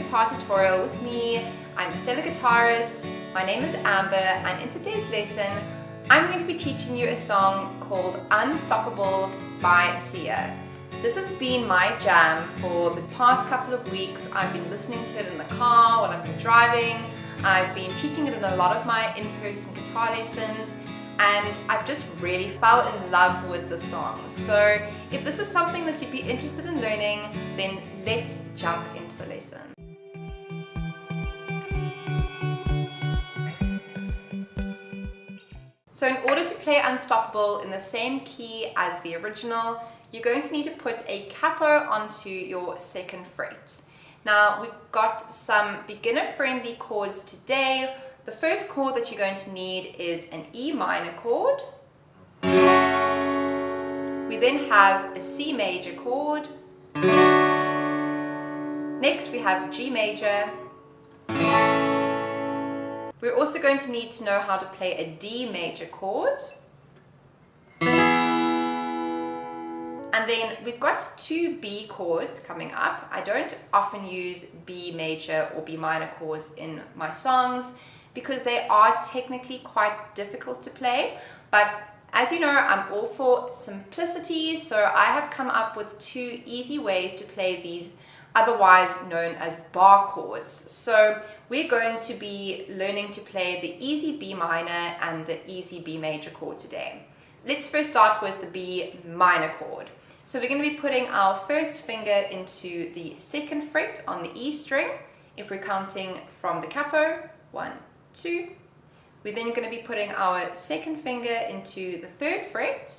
guitar tutorial with me. I'm Stellar Guitarists. My name is Amber, and in today's lesson I'm going to be teaching you a song called Unstoppable by Sia. This has been my jam for the past couple of weeks. I've been listening to it in the car while I've been driving. I've been teaching it in a lot of my in-person guitar lessons, and I've just really fell in love with the song. So if this is something that you'd be interested in learning, then let's jump into the lesson. So in order to play Unstoppable in the same key as the original, you're going to need to put a capo onto your second fret. Now we've got some beginner-friendly chords today. The first chord that you're going to need is an E minor chord. We then have a C major chord. Next we have G major. We're also going to need to know how to play a D major chord. And then we've got two B chords coming up. I don't often use B major or B minor chords in my songs because they are technically quite difficult to play. But as you know, I'm all for simplicity, so I have come up with two easy ways to play these, otherwise known as bar chords. So we're going to be learning to play the easy B minor and the easy B major chord today. Let's first start with the B minor chord. So we're going to be putting our first finger into the second fret on the E string. If we're counting from the capo, 1, 2. We're then going to be putting our second finger into the third fret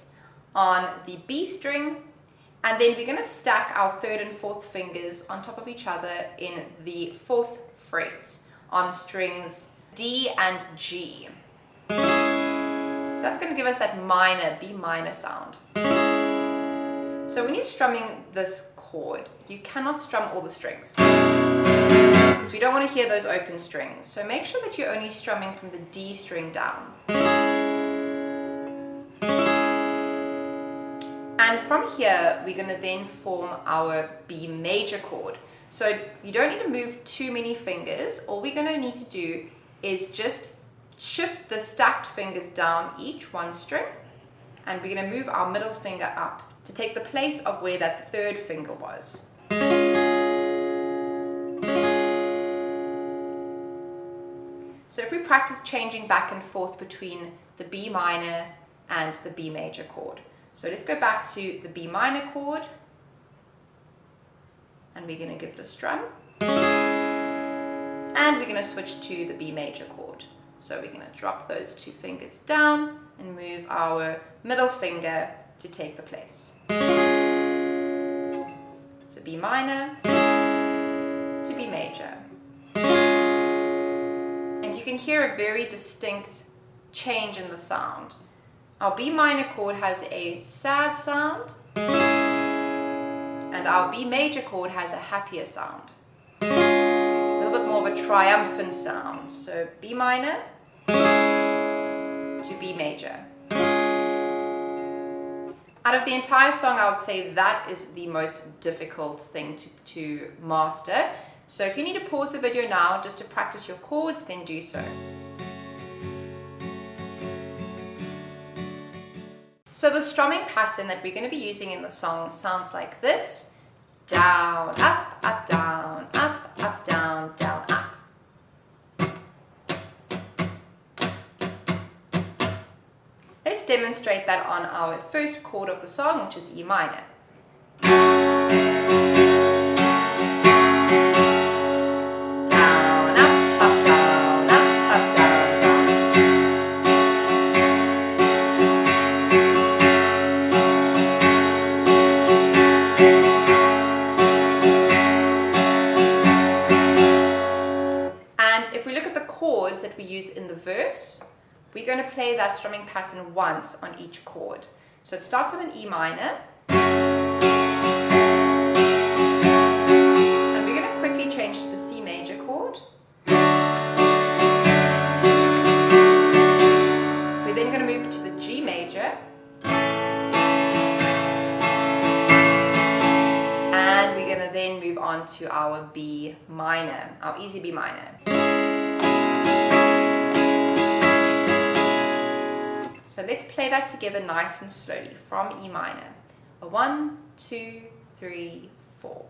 on the B string, and then we're going to stack our third and fourth fingers on top of each other in the fourth fret on strings D and G. So that's going to give us that minor, B minor sound. So when you're strumming this chord, you cannot strum all the strings because we don't want to hear those open strings. So make sure that you're only strumming from the D string down. And from here, we're going to then form our B major chord. So you don't need to move too many fingers. All we're going to need to do is just shift the stacked fingers down each one string, and we're going to move our middle finger up to take the place of where that third finger was. So if we practice changing back and forth between the B minor and the B major chord. So let's go back to the B minor chord, and we're going to give it a strum, and we're going to switch to the B major chord. So we're going to drop those two fingers down and move our middle finger to take the place. So B minor to B major. And you can hear a very distinct change in the sound. Our B minor chord has a sad sound, and our B major chord has a happier sound. A little bit more of a triumphant sound. So B minor to B major. Out of the entire song, I would say that is the most difficult thing to master. So if you need to pause the video now just to practice your chords, then do so. So the strumming pattern that we're going to be using in the song sounds like this. Down, up, up, down, up, up, down, down, up. Let's demonstrate that on our first chord of the song, which is E minor. Down, up, up, down, up, up, down, down. And if we look at the chords that we use in the verse, we're going to play that strumming pattern once on each chord. So it starts on an E minor, and we're going to quickly change to the C major chord. We're then going to move to the G major, and we're going to then move on on to our B minor, our easy B minor. So let's play that together nice and slowly from E minor. A 1, 2, 3, 4.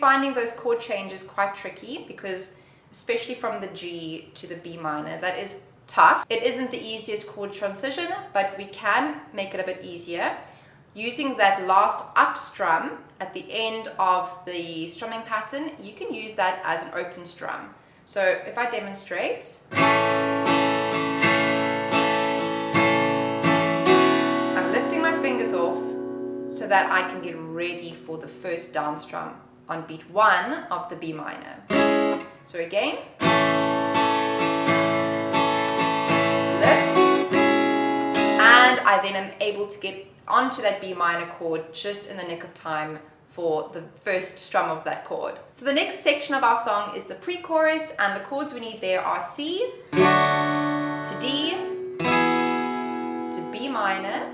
Finding those chord changes quite tricky, because especially from the G to the B minor, that is tough. It isn't the easiest chord transition, but we can make it a bit easier using that last up strum at the end of the strumming pattern. You can use that as an open strum. So if I demonstrate, I'm lifting my fingers off so that I can get ready for the first down strum on beat 1 of the B minor. So again, lift, and I then am able to get onto that B minor chord just in the nick of time for the first strum of that chord. So the next section of our song is the pre-chorus, and the chords we need there are C to D to B minor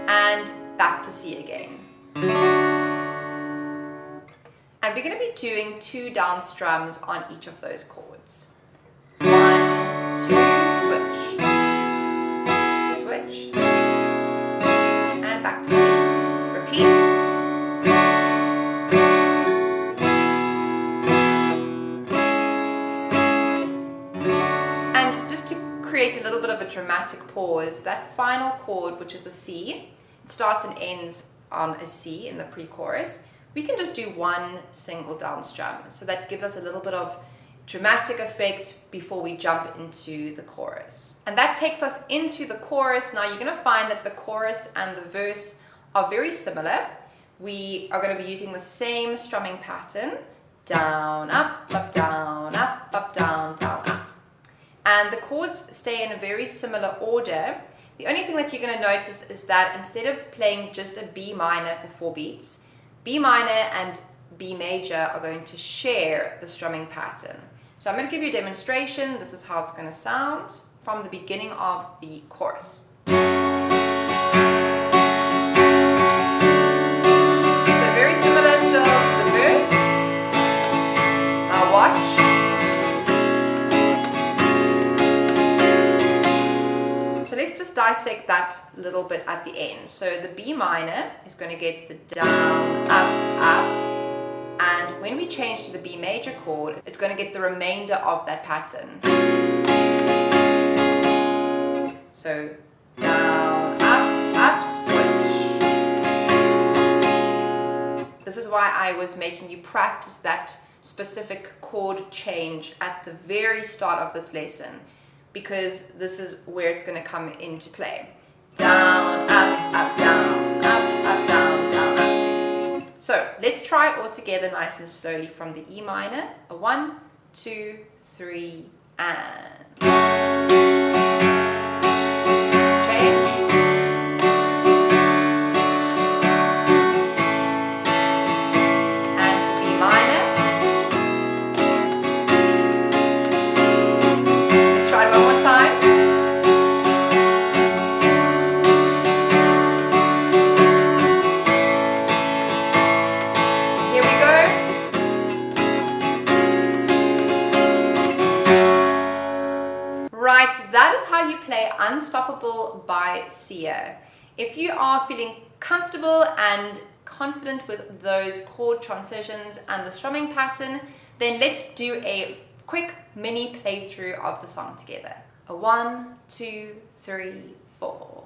and back to C again. And we're going to be doing 2 down strums on each of those chords. 1, 2, switch, switch, and back to C. Repeat. And just to create a little bit of a dramatic pause, that final chord, which is a C, it starts and ends on a C in the pre-chorus. We can just do 1 single down strum. So that gives us a little bit of dramatic effect before we jump into the chorus. And that takes us into the chorus. Now you're going to find that the chorus and the verse are very similar. We are going to be using the same strumming pattern. Down, up, down, up, down, down, up. And the chords stay in a very similar order. The only thing that you're going to notice is that instead of playing just a B minor for 4 beats, B minor and B major are going to share the strumming pattern. So I'm going to give you a demonstration. This is how it's going to sound from the beginning of the chorus. So very similar still to the verse. Now watch. So let's just dissect that a little bit at the end. So the B minor is going to get the down, up, and when we change to the B major chord, it's going to get the remainder of that pattern. So down, up, switch. This is why I was making you practice that specific chord change at the very start of this lesson, because this is where it's going to come into play. Down, up, down, down, down, up. So let's try it all together nice and slowly from the E minor. A 1, 2, 3, and change. And to B minor. Let's try it one more time. Right, that is how you play Unstoppable by Sia. If you are feeling comfortable and confident with those chord transitions and the strumming pattern, then let's do a quick mini playthrough of the song together. A 1, 2, 3, 4.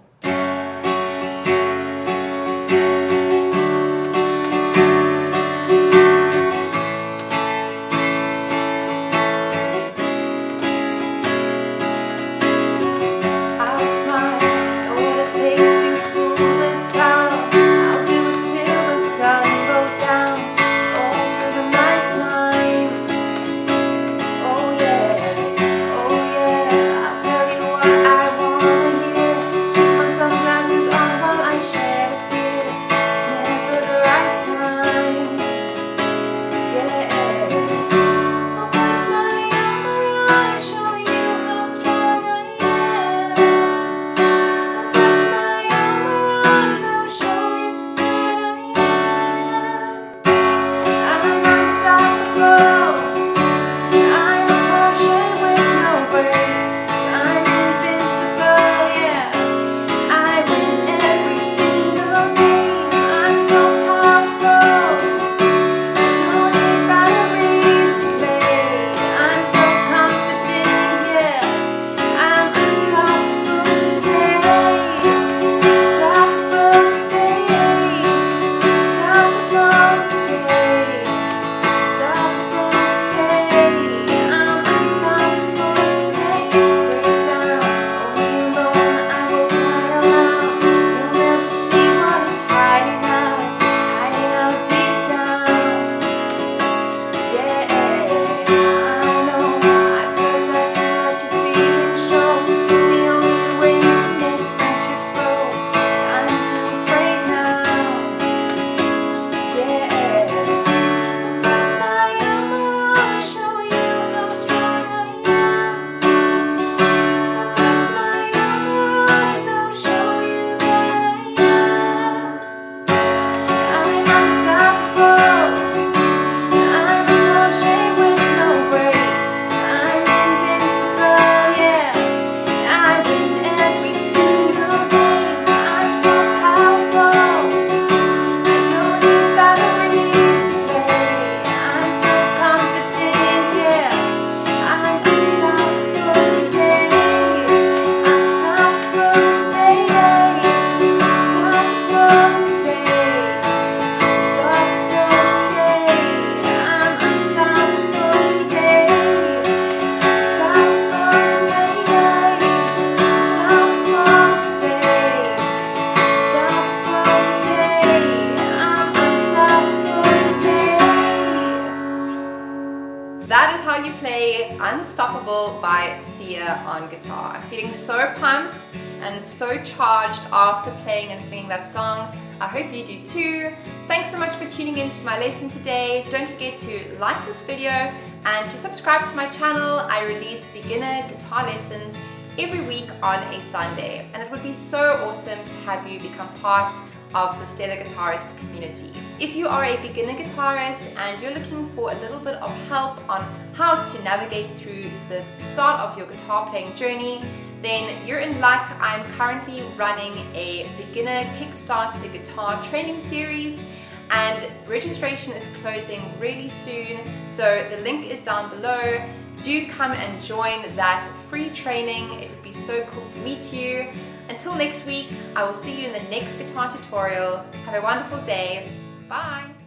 that is how you play Unstoppable by Sia on guitar. I'm feeling so pumped and so charged after playing and singing that song. I hope you do too. Thanks so much for tuning in to my lesson today. Don't forget to like this video and to subscribe to my channel. I release beginner guitar lessons every week on a Sunday, and it would be so awesome to have you become part of the Stellar Guitarist community. If you are a beginner guitarist and you're looking for a little bit of help on how to navigate through the start of your guitar playing journey, then you're in luck. I'm currently running a beginner Kickstarter guitar training series, and registration is closing really soon, so the link is down below. Do come and join that free training. It would be so cool to meet you. Until next week, I will see you in the next guitar tutorial. Have a wonderful day. Bye.